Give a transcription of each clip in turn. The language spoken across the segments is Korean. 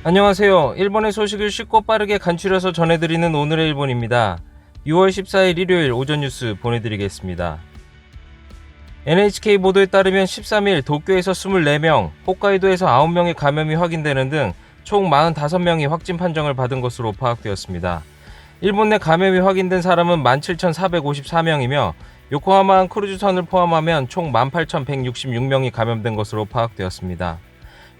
안녕하세요. 일본의 소식을 쉽고 빠르게 간추려서 전해드리는 오늘의 일본입니다. 6월 14일 일요일 오전 뉴스 보내드리겠습니다. NHK 보도에 따르면 13일 도쿄에서 24명, 홋카이도에서 9명의 감염이 확인되는 등 총 45명이 확진 판정을 받은 것으로 파악되었습니다. 일본 내 감염이 확인된 사람은 17,454명이며 요코하마항 크루즈선을 포함하면 총 18,166명이 감염된 것으로 파악되었습니다.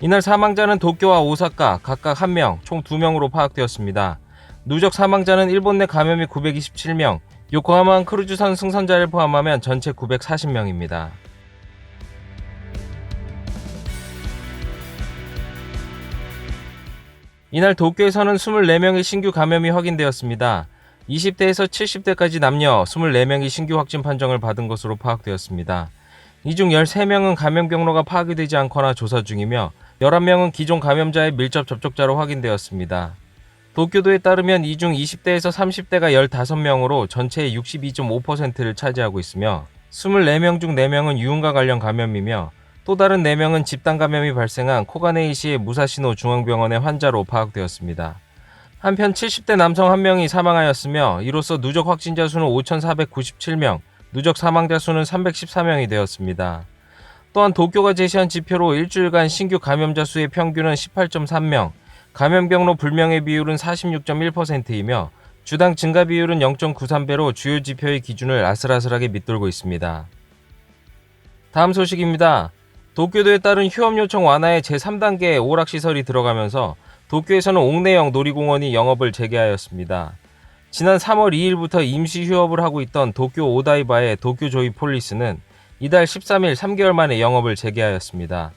이날 사망자는 도쿄와 오사카 각각 1명, 총 2명으로 파악되었습니다. 누적 사망자는 일본 내 감염이 927명, 요코하마항 크루즈선 승선자를 포함하면 전체 940명입니다. 이날 도쿄에서는 24명의 신규 감염이 확인되었습니다. 20대에서 70대까지 남녀 24명이 신규 확진 판정을 받은 것으로 파악되었습니다. 이 중 13명은 감염 경로가 파악이 되지 않거나 조사 중이며 11명은 기존 감염자의 밀접 접촉자로 확인되었습니다. 도쿄도에 따르면 이 중 20대에서 30대가 15명으로 전체의 62.5%를 차지하고 있으며 24명 중 4명은 유흥과 관련 감염이며 또 다른 4명은 집단 감염이 발생한 코가네이시의 무사시노 중앙병원의 환자로 파악되었습니다. 한편 70대 남성 1명이 사망하였으며 이로써 누적 확진자 수는 5,497명, 누적 사망자 수는 314명이 되었습니다. 또한 도쿄가 제시한 지표로 일주일간 신규 감염자 수의 평균은 18.3명, 감염 경로 불명의 비율은 46.1%이며 주당 증가 비율은 0.93배로 주요 지표의 기준을 아슬아슬하게 밑돌고 있습니다. 다음 소식입니다. 도쿄도에 따른 휴업 요청 완화의 제3단계 오락시설이 들어가면서 도쿄에서는 옥내형 놀이공원이 영업을 재개하였습니다. 지난 3월 2일부터 임시 휴업을 하고 있던 도쿄 오다이바의 도쿄조이 폴리스는 이달 13일 3개월 만에 영업을 재개하였습니다.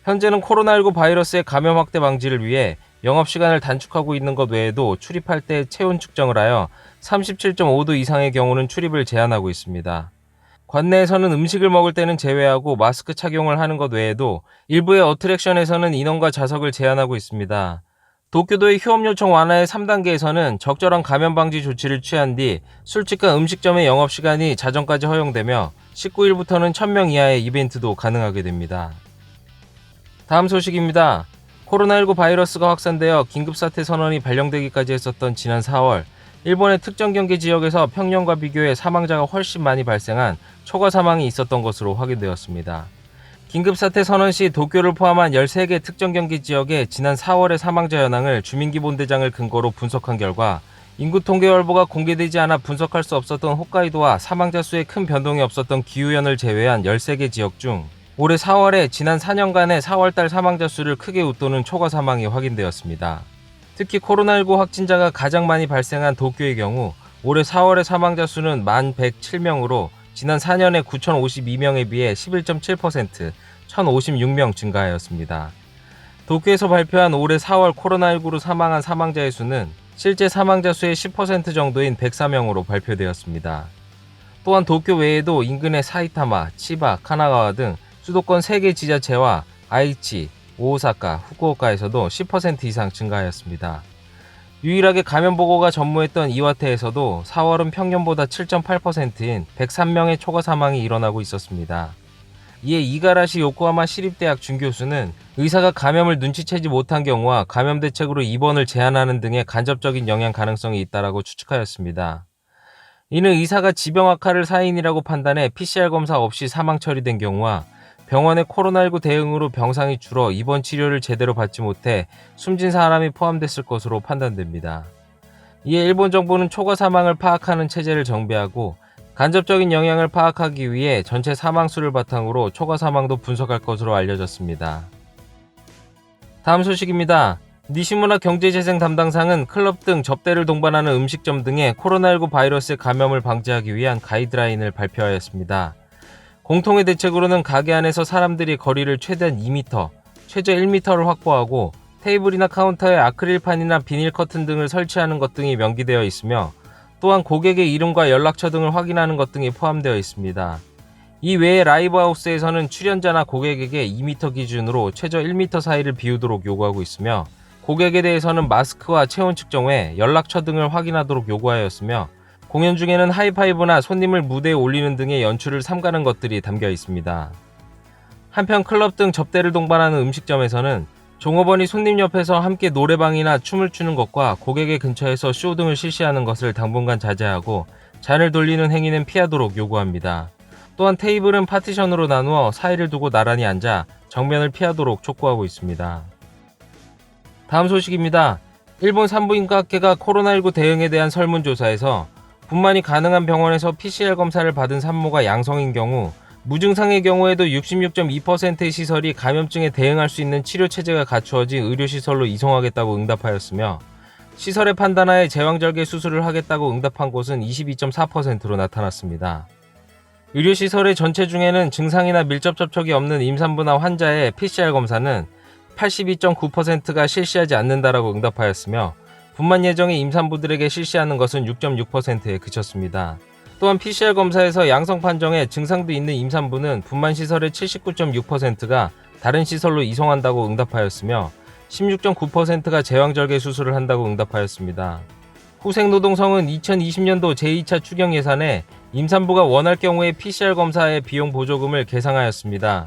현재는 코로나19 바이러스의 감염 확대 방지를 위해 영업시간을 단축하고 있는 것 외에도 출입할 때 체온 측정을 하여 37.5도 이상의 경우는 출입을 제한하고 있습니다. 관내에서는 음식을 먹을 때는 제외하고 마스크 착용을 하는 것 외에도 일부의 어트랙션에서는 인원과 좌석을 제한하고 있습니다. 도쿄도의 휴업 요청 완화의 3단계에서는 적절한 감염 방지 조치를 취한 뒤 술집과 음식점의 영업시간이 자정까지 허용되며 19일부터는 1000명 이하의 이벤트도 가능하게 됩니다. 다음 소식입니다. 코로나19 바이러스가 확산되어 긴급사태 선언이 발령되기까지 했었던 지난 4월, 일본의 특정 경기 지역에서 평년과 비교해 사망자가 훨씬 많이 발생한 초과 사망이 있었던 것으로 확인되었습니다. 긴급사태 선언 시 도쿄를 포함한 13개 특정 경기 지역의 지난 4월의 사망자 현황을 주민기본대장을 근거로 분석한 결과 인구통계월보가 공개되지 않아 분석할 수 없었던 홋카이도와 사망자 수에 큰 변동이 없었던 기후현을 제외한 13개 지역 중 올해 4월에 지난 4년간의 4월달 사망자 수를 크게 웃도는 초과 사망이 확인되었습니다. 특히 코로나19 확진자가 가장 많이 발생한 도쿄의 경우 올해 4월의 사망자 수는 1107명으로 지난 4년의 9,052명에 비해 11.7%, 1,056명 증가하였습니다. 도쿄에서 발표한 올해 4월 코로나19로 사망한 사망자의 수는 실제 사망자 수의 10% 정도인 104명으로 발표되었습니다. 또한 도쿄 외에도 인근의 사이타마, 치바, 카나가와 등 수도권 3개 지자체와 아이치, 오사카, 후쿠오카에서도 10% 이상 증가하였습니다. 유일하게 감염 보고가 전무했던 이와테에서도 4월은 평년보다 7.8%인 103명의 초과 사망이 일어나고 있었습니다. 이에 이가라시 요코하마 시립대학准교수는 의사가 감염을 눈치채지 못한 경우와 감염 대책으로 입원을 제한하는 등의 간접적인 영향 가능성이 있다라고 추측하였습니다. 이는 의사가 지병 악화를 사인이라고 판단해 PCR 검사 없이 사망 처리된 경우와 병원의 코로나19 대응으로 병상이 줄어 입원 치료를 제대로 받지 못해 숨진 사람이 포함됐을 것으로 판단됩니다. 이에 일본 정부는 초과 사망을 파악하는 체제를 정비하고 간접적인 영향을 파악하기 위해 전체 사망수를 바탕으로 초과 사망도 분석할 것으로 알려졌습니다. 다음 소식입니다. 니시무라 경제재생 담당상은 클럽 등 접대를 동반하는 음식점 등의 코로나19 바이러스 감염을 방지하기 위한 가이드라인을 발표하였습니다. 공통의 대책으로는 가게 안에서 사람들이 거리를 최대한 2m, 최저 1m를 확보하고 테이블이나 카운터에 아크릴판이나 비닐 커튼 등을 설치하는 것 등이 명기되어 있으며 또한 고객의 이름과 연락처 등을 확인하는 것 등이 포함되어 있습니다. 이 외에 라이브하우스에서는 출연자나 고객에게 2m 기준으로 최저 1m 사이를 비우도록 요구하고 있으며 고객에 대해서는 마스크와 체온 측정 외 연락처 등을 확인하도록 요구하였으며 공연 중에는 하이파이브나 손님을 무대에 올리는 등의 연출을 삼가는 것들이 담겨 있습니다. 한편 클럽 등 접대를 동반하는 음식점에서는 종업원이 손님 옆에서 함께 노래방이나 춤을 추는 것과 고객의 근처에서 쇼 등을 실시하는 것을 당분간 자제하고 잔을 돌리는 행위는 피하도록 요구합니다. 또한 테이블은 파티션으로 나누어 사이를 두고 나란히 앉아 정면을 피하도록 촉구하고 있습니다. 다음 소식입니다. 일본 산부인과학회가 코로나19 대응에 대한 설문조사에서 분만이 가능한 병원에서 PCR 검사를 받은 산모가 양성인 경우 무증상의 경우에도 66.2%의 시설이 감염증에 대응할 수 있는 치료체제가 갖추어진 의료시설로 이송하겠다고 응답하였으며 시설의 판단하에 제왕절개 수술을 하겠다고 응답한 곳은 22.4%로 나타났습니다. 의료시설의 전체 중에는 증상이나 밀접 접촉이 없는 임산부나 환자의 PCR 검사는 82.9%가 실시하지 않는다라고 응답하였으며 분만 예정의 임산부들에게 실시하는 것은 6.6%에 그쳤습니다. 또한 PCR 검사에서 양성 판정에 증상도 있는 임산부는 분만시설의 79.6%가 다른 시설로 이송한다고 응답하였으며 16.9%가 제왕절개 수술을 한다고 응답하였습니다. 후생노동성은 2020년도 제2차 추경 예산에 임산부가 원할 경우에 PCR 검사의 비용 보조금을 계상하였습니다.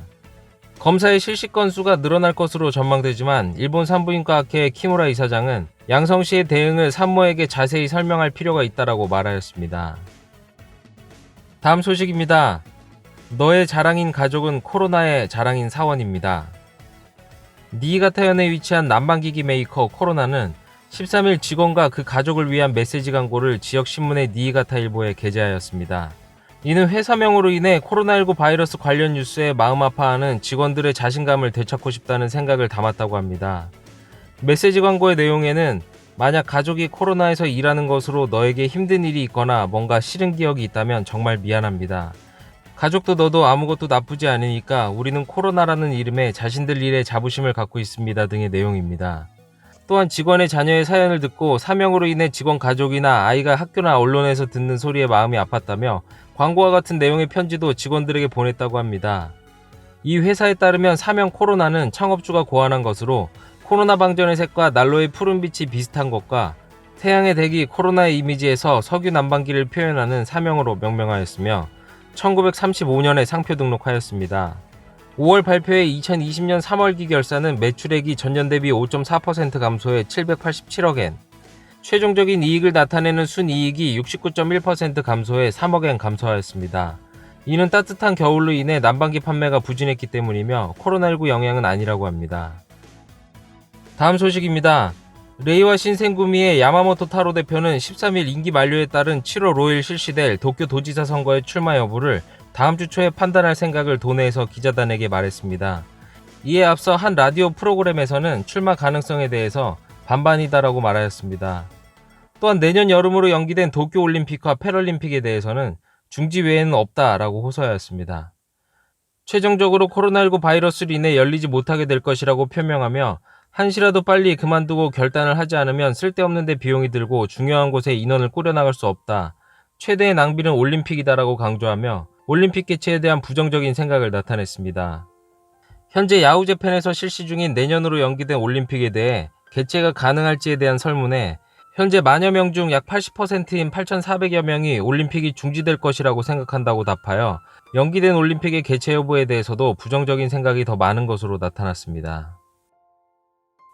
검사의 실시 건수가 늘어날 것으로 전망되지만 일본 산부인과학회 키무라 이사장은 양성 시의 대응을 산모에게 자세히 설명할 필요가 있다라고 말하였습니다. 다음 소식입니다. 너의 자랑인 가족은 코로나의 자랑인 사원입니다. 니이가타현에 위치한 난방기기 메이커 코로나는 13일 직원과 그 가족을 위한 메시지 광고를 지역신문의 니이가타일보에 게재하였습니다. 이는 회사명으로 인해 코로나19 바이러스 관련 뉴스에 마음 아파하는 직원들의 자신감을 되찾고 싶다는 생각을 담았다고 합니다. 메시지 광고의 내용에는 만약 가족이 코로나에서 일하는 것으로 너에게 힘든 일이 있거나 뭔가 싫은 기억이 있다면 정말 미안합니다. 가족도 너도 아무것도 나쁘지 않으니까 우리는 코로나라는 이름에 자신들 일에 자부심을 갖고 있습니다 등의 내용입니다. 또한 직원의 자녀의 사연을 듣고 사명으로 인해 직원 가족이나 아이가 학교나 언론에서 듣는 소리에 마음이 아팠다며 광고와 같은 내용의 편지도 직원들에게 보냈다고 합니다. 이 회사에 따르면 사명 코로나는 창업주가 고안한 것으로 코로나 방전의 색과 난로의 푸른빛이 비슷한 것과 태양의 덱이 코로나의 이미지에서 석유 난방기를 표현하는 사명으로 명명하였으며 1935년에 상표 등록하였습니다. 5월 발표의 2020년 3월기 결산은 매출액이 전년 대비 5.4% 감소해 787억엔, 최종적인 이익을 나타내는 순이익이 69.1% 감소해 3억엔 감소하였습니다. 이는 따뜻한 겨울로 인해 난방기 판매가 부진했기 때문이며 코로나19 영향은 아니라고 합니다. 다음 소식입니다. 레이와 신센구미의 야마모토 타로 대표는 13일 임기 만료에 따른 7월 5일 실시될 도쿄 도지사 선거의 출마 여부를 다음 주 초에 판단할 생각을 도내에서 기자단에게 말했습니다. 이에 앞서 한 라디오 프로그램에서는 출마 가능성에 대해서 반반이다라고 말하였습니다. 또한 내년 여름으로 연기된 도쿄올림픽과 패럴림픽에 대해서는 중지 외에는 없다라고 호소하였습니다. 최종적으로 코로나19 바이러스로 인해 열리지 못하게 될 것이라고 표명하며 한시라도 빨리 그만두고 결단을 하지 않으면 쓸데없는 데 비용이 들고 중요한 곳에 인원을 꾸려나갈 수 없다. 최대의 낭비는 올림픽이다라고 강조하며 올림픽 개최에 대한 부정적인 생각을 나타냈습니다. 현재 야후재팬에서 실시 중인 내년으로 연기된 올림픽에 대해 개최가 가능할지에 대한 설문에 현재 만여 명 중 약 80%인 8,400여 명이 올림픽이 중지될 것이라고 생각한다고 답하여 연기된 올림픽의 개최 여부에 대해서도 부정적인 생각이 더 많은 것으로 나타났습니다.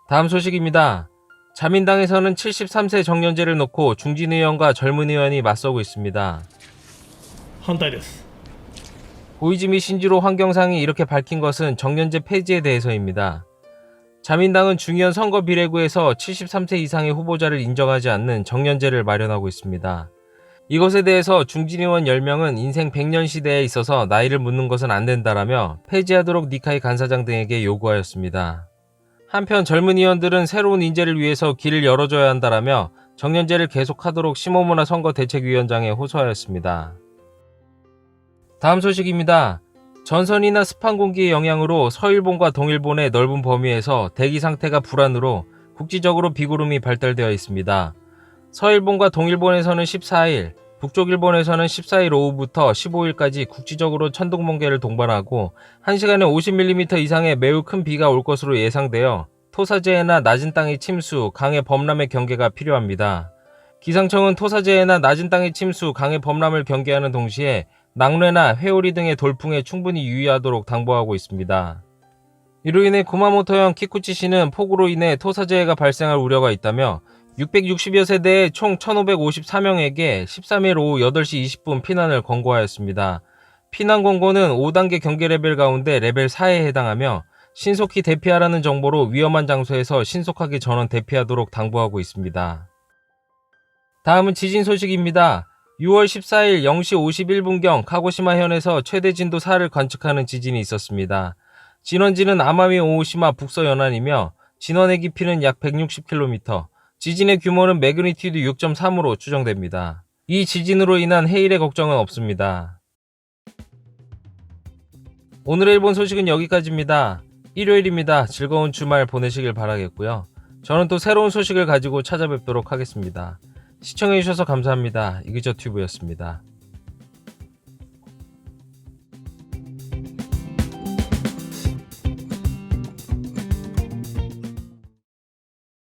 다음 소식입니다. 자민당에서는 73세 정년제를 놓고 중진 의원과 젊은 의원이 맞서고 있습니다. 反対です。 고이즈미 신지로 환경상이 이렇게 밝힌 것은 정년제 폐지에 대해서입니다. 자민당은 중의원 선거 비례구에서 73세 이상의 후보자를 인정하지 않는 정년제를 마련하고 있습니다. 이것에 대해서 중진 의원 10명은 인생 100년 시대에 있어서 나이를 묻는 것은 안 된다라며 폐지하도록 니카이 간사장 등에게 요구하였습니다. 한편 젊은 의원들은 새로운 인재를 위해서 길을 열어줘야 한다라며 정년제를 계속하도록 시모무나 선거대책위원장에 호소하였습니다. 다음 소식입니다. 전선이나 습한 공기의 영향으로 서일본과 동일본의 넓은 범위에서 대기 상태가 불안으로 국지적으로 비구름이 발달되어 있습니다. 서일본과 동일본에서는 14일, 북쪽 일본에서는 14일 오후부터 15일까지 국지적으로 천둥번개를 동반하고 1시간에 50mm 이상의 매우 큰 비가 올 것으로 예상되어 토사재해나 낮은 땅의 침수, 강의 범람의 경계가 필요합니다. 기상청은 토사재해나 낮은 땅의 침수, 강의 범람을 경계하는 동시에 낙뢰나 회오리 등의 돌풍에 충분히 유의하도록 당부하고 있습니다. 이로 인해 구마모토현 키쿠치시는 폭우로 인해 토사재해가 발생할 우려가 있다며 660여 세대의 총 1554명에게 13일 오후 8시 20분 피난을 권고하였습니다. 피난 권고는 5단계 경계 레벨 가운데 레벨 4에 해당하며 신속히 대피하라는 정보로 위험한 장소에서 신속하게 전원 대피하도록 당부하고 있습니다. 다음은 지진 소식입니다. 6월 14일 0시 51분경 카고시마현에서 최대 진도 4를 관측하는 지진이 있었습니다. 진원지는 아마미 오오시마 북서 연안이며 진원의 깊이는 약 160km, 지진의 규모는 매그니튜드 6.3으로 추정됩니다. 이 지진으로 인한 해일의 걱정은 없습니다. 오늘의 일본 소식은 여기까지입니다. 일요일입니다. 즐거운 주말 보내시길 바라겠고요. 저는 또 새로운 소식을 가지고 찾아뵙도록 하겠습니다. 시청해주셔서 감사합니다. 이그저튜브였습니다.